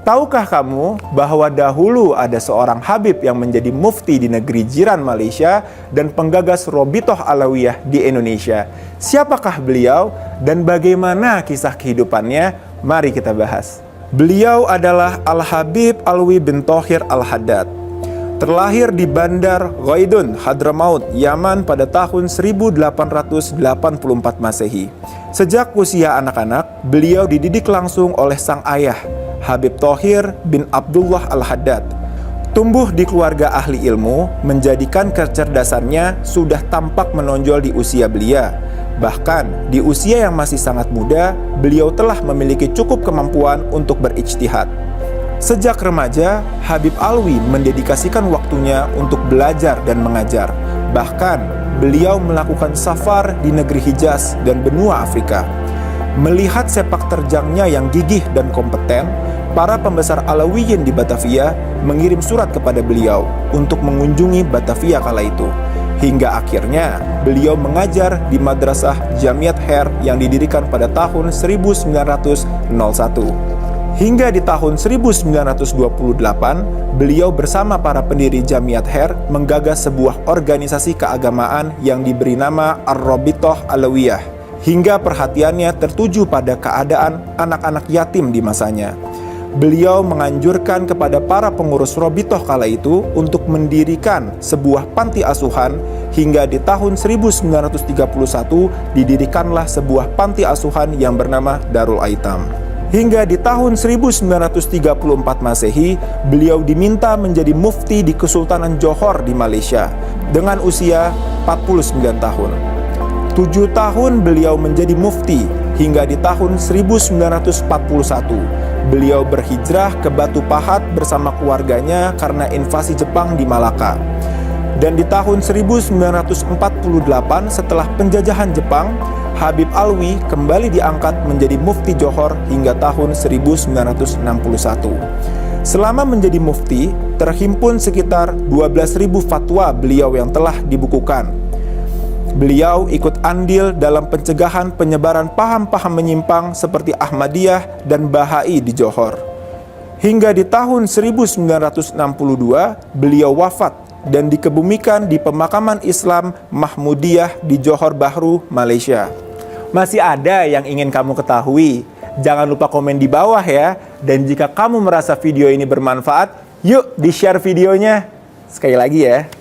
Tahukah kamu bahwa dahulu ada seorang Habib yang menjadi mufti di negeri jiran Malaysia dan penggagas Robitoh Alawiyah di Indonesia? Siapakah beliau dan bagaimana kisah kehidupannya? Mari kita bahas. Beliau adalah Al-Habib Alwi bin Thohir Al-Haddad. Terlahir di Bandar Ghaidun, Hadramaut, Yaman pada tahun 1884 Masehi. Sejak usia anak-anak, beliau dididik langsung oleh sang ayah, Habib Thohir bin Abdullah Al-Haddad. Tumbuh di keluarga ahli ilmu, menjadikan kecerdasannya sudah tampak menonjol di usia belia. Bahkan, di usia yang masih sangat muda, beliau telah memiliki cukup kemampuan untuk berijtihad. Sejak remaja, Habib Alwi mendedikasikan waktunya untuk belajar dan mengajar. Bahkan, beliau melakukan safar di negeri Hijaz dan benua Afrika. Melihat sepak terjangnya yang gigih dan kompeten, para pembesar Alawiyin di Batavia mengirim surat kepada beliau untuk mengunjungi Batavia kala itu. Hingga akhirnya beliau mengajar di Madrasah Jamiat Khair yang didirikan pada tahun 1901. Hingga di tahun 1928, beliau bersama para pendiri Jamiat Khair menggagas sebuah organisasi keagamaan yang diberi nama Ar-Robitoh Alawiyah. Hingga perhatiannya tertuju pada keadaan anak-anak yatim di masanya. Beliau menganjurkan kepada para pengurus Robitoh kala itu untuk mendirikan sebuah panti asuhan, hingga di tahun 1931 didirikanlah sebuah panti asuhan yang bernama Darul Aitam. Hingga di tahun 1934 Masehi, beliau diminta menjadi mufti di Kesultanan Johor di Malaysia dengan usia 49 tahun. 7 tahun beliau menjadi mufti hingga di tahun 1941 beliau berhijrah ke Batu Pahat bersama keluarganya karena invasi Jepang di Malaka. Dan di tahun 1948 setelah penjajahan Jepang, Habib Alwi kembali diangkat menjadi mufti Johor hingga tahun 1961. Selama menjadi mufti, terhimpun sekitar 12.000 fatwa beliau yang telah dibukukan. Beliau ikut andil dalam pencegahan penyebaran paham-paham menyimpang seperti Ahmadiyah dan Bahai di Johor. Hingga di tahun 1962, beliau wafat dan dikebumikan di pemakaman Islam Mahmudiyah di Johor Bahru, Malaysia. Masih ada yang ingin kamu ketahui? Jangan lupa komen di bawah ya. Dan jika kamu merasa video ini bermanfaat, yuk di-share videonya. Sekali lagi ya.